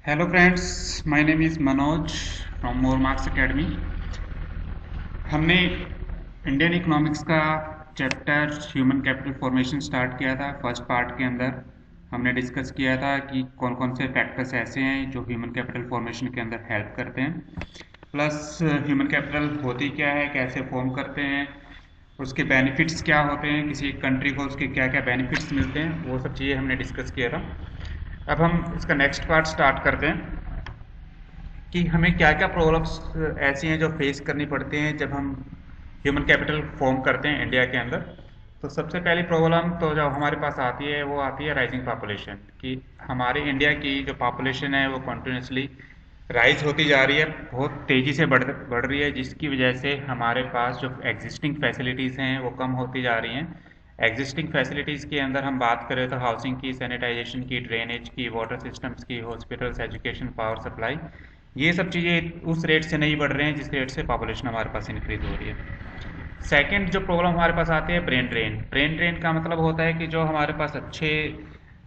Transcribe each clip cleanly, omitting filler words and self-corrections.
Hello friends, my name is Manoj from More Marks Academy। हमने Indian economics का chapter human capital formation start किया था। First part के अंदर हमने डिस्कस किया था कि कौन कौन से फैक्टर्स ऐसे हैं जो ह्यूमन कैपिटल फॉर्मेशन के अंदर हेल्प करते हैं, प्लस ह्यूमन कैपिटल होती क्या है, कैसे फॉर्म करते हैं, उसके बेनिफिट्स क्या होते हैं, किसी एक कंट्री को उसके क्या क्या बेनिफिट्स मिलते हैं, वो सब चीज़ें हमने डिस्कस किया था। अब हम इसका नेक्स्ट पार्ट स्टार्ट करते हैं कि हमें क्या क्या प्रॉब्लम्स ऐसी हैं जो फेस करनी पड़ती हैं जब हम ह्यूमन कैपिटल फॉर्म करते हैं इंडिया के अंदर। तो सबसे पहली प्रॉब्लम तो जो हमारे पास आती है वो आती है राइजिंग पॉपुलेशन कि हमारे इंडिया की जो पॉपुलेशन है वो कंटिन्यूसली राइज होती जा रही है, बहुत तेज़ी से बढ़ रही है, जिसकी वजह से हमारे पास जो एग्जिस्टिंग फैसिलिटीज़ हैं वो कम होती जा रही हैं। एग्जिस्टिंग फैसिलिटीज़ के अंदर हम बात करें तो हाउसिंग की, सैनिटाइजेशन की, ड्रेनेज की, वाटर सिस्टम्स की, हॉस्पिटल्स, एजुकेशन, पावर सप्लाई, ये सब चीज़ें उस रेट से नहीं बढ़ रहे हैं जिस रेट से पॉपुलेशन हमारे पास इंक्रीज हो रही है। सेकंड जो प्रॉब्लम हमारे पास आती है ब्रेन ड्रेन। ब्रेन ड्रेन का मतलब होता है कि जो हमारे पास अच्छे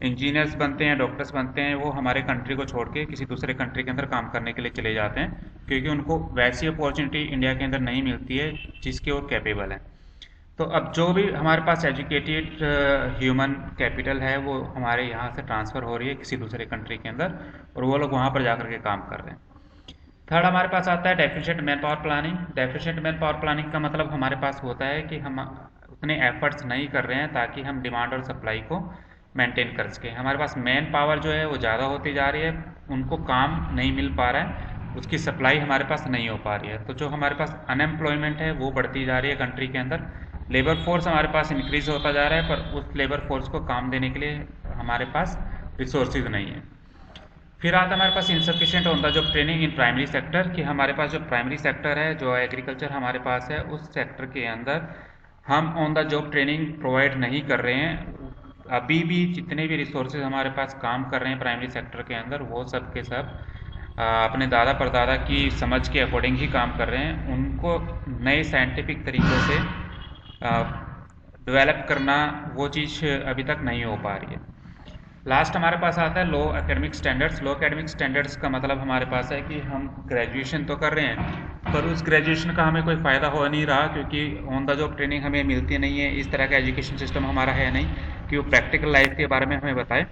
इंजीनियर्स बनते हैं, डॉक्टर्स बनते हैं, वो हमारे कंट्री को छोड़ के किसी दूसरे कंट्री के अंदर काम करने के लिए चले जाते हैं क्योंकि उनको वैसी अपॉर्चुनिटी इंडिया के अंदर नहीं मिलती है जिसके वो कैपेबल हैं। तो अब जो भी हमारे पास एजुकेटेड ह्यूमन कैपिटल है वो हमारे यहाँ से ट्रांसफ़र हो रही है किसी दूसरे कंट्री के अंदर, और वो लोग वहाँ पर जाकर के काम कर रहे हैं। थर्ड हमारे पास आता है deficient man power planning. Deficient man power planning का मतलब हमारे पास होता है कि हम उतने एफर्ट्स नहीं कर रहे हैं ताकि हम डिमांड और सप्लाई को मेंटेन कर सकें। हमारे पास मैन पावर जो है वो ज़्यादा होती जा रही है, उनको काम नहीं मिल पा रहा है, उसकी सप्लाई हमारे पास नहीं हो पा रही है। तो जो हमारे पास अनएम्प्लॉयमेंट है वो बढ़ती जा रही है कंट्री के अंदर। लेबर फोर्स हमारे पास इंक्रीज होता जा रहा है पर उस लेबर फोर्स को काम देने के लिए हमारे पास रिसोर्सेज नहीं है। फिर आता है हमारे पास insufficient on the job training in primary sector कि हमारे पास जो प्राइमरी सेक्टर है, जो एग्रीकल्चर हमारे पास है, उस सेक्टर के अंदर हम on the job training provide नहीं कर रहे हैं। अभी भी जितने भी रिसोर्सेज हमारे पास काम कर रहे हैं प्राइमरी सेक्टर के अंदर वो सब के सब अपने दादा परदादा की समझ के अकॉर्डिंग ही काम कर रहे हैं। उनको नए साइंटिफिक तरीक़ों से डेवलप करना वो चीज़ अभी तक नहीं हो पा रही है। लास्ट हमारे पास आता है लो एकेडमिक स्टैंडर्ड्स। लो एकेडमिक स्टैंडर्ड्स का मतलब हमारे पास है कि हम ग्रेजुएशन तो कर रहे हैं पर उस ग्रेजुएशन का हमें कोई फ़ायदा हो नहीं रहा क्योंकि ऑन द जॉब ट्रेनिंग हमें मिलती नहीं है। इस तरह का एजुकेशन सिस्टम हमारा है नहीं कि वो प्रैक्टिकल लाइफ के बारे में हमें बताए।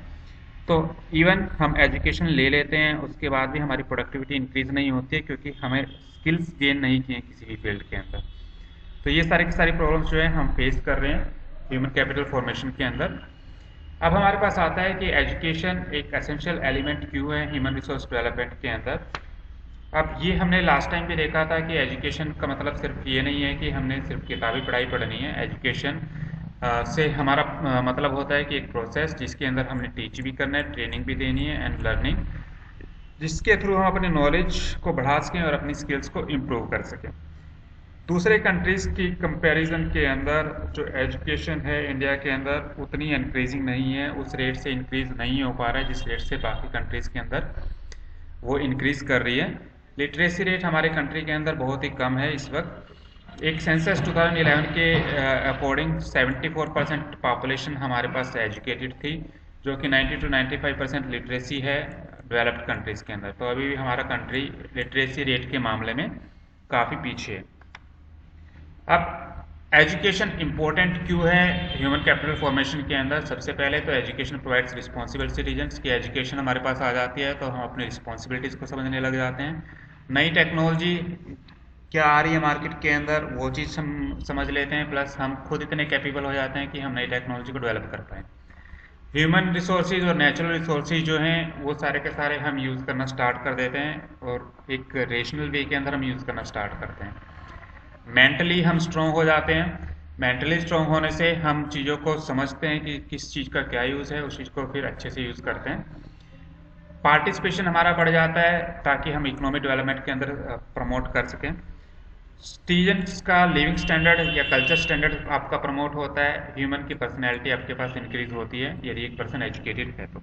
तो इवन हम एजुकेशन ले लेते हैं उसके बाद भी हमारी प्रोडक्टिविटी इंक्रीज नहीं होती है क्योंकि हमें स्किल्स गेन नहीं किए किसी भी फील्ड के अंदर। तो ये सारी की सारी प्रॉब्लम्स जो है हम फेस कर रहे हैं ह्यूमन कैपिटल फॉर्मेशन के अंदर। अब हमारे पास आता है कि एजुकेशन एक एसेंशियल एलिमेंट क्यों है ह्यूमन रिसोर्स डेवलपमेंट के अंदर। अब ये हमने लास्ट टाइम भी देखा था कि एजुकेशन का मतलब सिर्फ ये नहीं है कि हमने सिर्फ किताबी पढ़ाई पढ़नी है। एजुकेशन से हमारा मतलब होता है कि एक प्रोसेस जिसके अंदर हमने टीच भी करना है, ट्रेनिंग भी देनी है एंड लर्निंग, जिसके थ्रू हम अपने नॉलेज को बढ़ा सकें और अपनी स्किल्स को इम्प्रूव कर सकें। दूसरे कंट्रीज़ की कंपैरिजन के अंदर जो एजुकेशन है इंडिया के अंदर उतनी इंक्रीजिंग नहीं है, उस रेट से इंक्रीज़ नहीं हो पा रहा है जिस रेट से बाकी कंट्रीज़ के अंदर वो इंक्रीज़ कर रही है। लिटरेसी रेट हमारे कंट्री के अंदर बहुत ही कम है इस वक्त। एक सेंसस 2011 के अकॉर्डिंग 74% पॉपुलेशन हमारे पास एजुकेटेड थी, जो कि 90 to 95% लिटरेसी है डेवलप्ड कंट्रीज़ के अंदर। तो अभी भी हमारा कंट्री लिटरेसी रेट के मामले में काफ़ी पीछे है। अब एजुकेशन इम्पोर्टेंट क्यों है ह्यूमन कैपिटल फॉर्मेशन के अंदर। सबसे पहले तो एजुकेशन प्रोवाइड्स रिस्पॉन्सिबल सिटीजन्स की एजुकेशन हमारे पास आ जाती है तो हम अपनी रिस्पॉन्सिबिलिटीज़ को समझने लग जाते हैं। नई टेक्नोलॉजी क्या आ रही है मार्केट के अंदर वो चीज़ हम समझ लेते हैं, प्लस हम खुद इतने कैपेबल हो जाते हैं कि हम नई टेक्नोलॉजी को डेवलप कर पाएँ। ह्यूमन रिसोर्सेज और नेचुरल रिसोर्सेज जो हैं वो सारे के सारे हम यूज़ करना स्टार्ट कर देते हैं और एक रेशनल वे के अंदर हम यूज़ करना स्टार्ट करते हैं। मेंटली हम स्ट्रॉन्ग हो जाते हैं। मेंटली स्ट्रॉन्ग होने से हम चीज़ों को समझते हैं कि किस चीज़ का क्या यूज़ है, उस चीज़ को फिर अच्छे से यूज़ करते हैं। पार्टिसिपेशन हमारा बढ़ जाता है ताकि हम इकोनॉमिक डेवलपमेंट के अंदर प्रमोट कर सकें। स्टूडेंट्स का लिविंग स्टैंडर्ड या कल्चर स्टैंडर्ड आपका प्रमोट होता है। ह्यूमन की पर्सनैलिटी आपके पास इंक्रीज होती है यदि एक पर्सन एजुकेटेड है तो।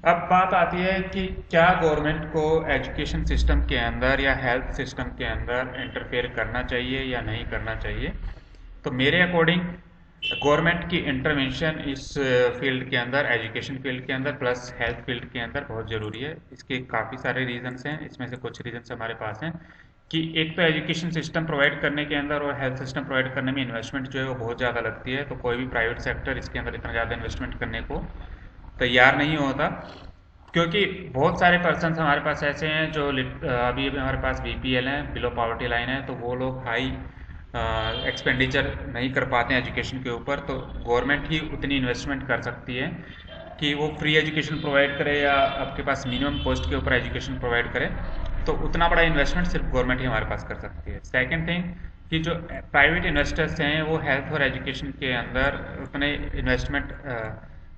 अब बात आती है कि क्या गवर्नमेंट को एजुकेशन सिस्टम के अंदर या हेल्थ सिस्टम के अंदर इंटरफेयर करना चाहिए या नहीं करना चाहिए। तो मेरे अकॉर्डिंग गवर्नमेंट की इंटरवेंशन इस फील्ड के अंदर, एजुकेशन फील्ड के अंदर प्लस हेल्थ फील्ड के अंदर बहुत ज़रूरी है। इसके काफ़ी सारे रीजंस हैं, इसमें से कुछ रीजंस हमारे पास हैं कि एक तो एजुकेशन सिस्टम प्रोवाइड करने के अंदर और हेल्थ सिस्टम प्रोवाइड करने में इन्वेस्टमेंट जो है वो बहुत ज़्यादा लगती है, तो कोई भी प्राइवेट सेक्टर इसके अंदर इतना ज़्यादा इन्वेस्टमेंट करने को तैयार नहीं होता, क्योंकि बहुत सारे पर्सन हमारे पास ऐसे हैं जो अभी हमारे पास बीपीएल हैं, बिलो पॉवर्टी लाइन है, तो वो लोग हाई एक्सपेंडिचर नहीं कर पाते हैं एजुकेशन के ऊपर। तो गवर्नमेंट ही उतनी इन्वेस्टमेंट कर सकती है कि वो फ्री एजुकेशन प्रोवाइड करे या आपके पास मिनिमम कॉस्ट के ऊपर एजुकेशन प्रोवाइड करे, तो उतना बड़ा इन्वेस्टमेंट सिर्फ गवर्नमेंट ही हमारे पास कर सकती है। सेकेंड थिंग कि जो प्राइवेट इन्वेस्टर्स हैं वो हेल्थ और एजुकेशन के अंदर उतने इन्वेस्टमेंट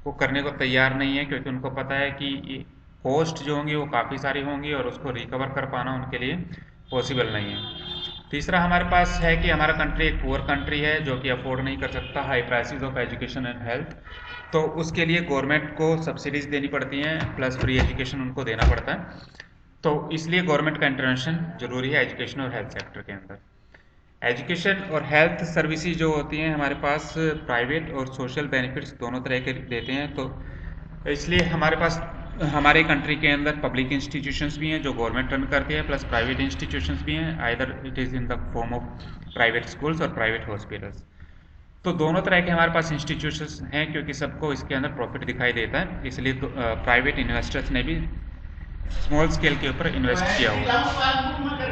वो करने को तैयार नहीं है, क्योंकि उनको पता है कि कॉस्ट जो होंगी वो काफ़ी सारी होंगी और उसको रिकवर कर पाना उनके लिए पॉसिबल नहीं है। तीसरा हमारे पास है कि हमारा कंट्री एक पुअर कंट्री है जो कि अफोर्ड नहीं कर सकता high prices of education and health, तो उसके लिए गवर्नमेंट को सब्सिडीज देनी पड़ती हैं प्लस फ्री एजुकेशन उनको देना पड़ता है, तो इसलिए गवर्नमेंट का इंटरवेंशन जरूरी है एजुकेशन और हेल्थ सेक्टर के अंदर। एजुकेशन और हेल्थ सर्विसेज जो होती हैं हमारे पास प्राइवेट और सोशल बेनिफिट्स दोनों तरह के देते हैं, तो इसलिए हमारे पास हमारे कंट्री के अंदर पब्लिक इंस्टीट्यूशंस भी हैं जो गवर्नमेंट रन करती है, प्लस प्राइवेट इंस्टीट्यूशंस भी हैं, either it is in the form of private schools और प्राइवेट हॉस्पिटल्स। तो दोनों तरह के हमारे पास इंस्टीट्यूशंस हैं, क्योंकि सबको इसके अंदर प्रॉफिट दिखाई देता है, इसलिए प्राइवेट इन्वेस्टर्स ने भी स्मॉल स्केल के ऊपर इन्वेस्ट किया हुआ है।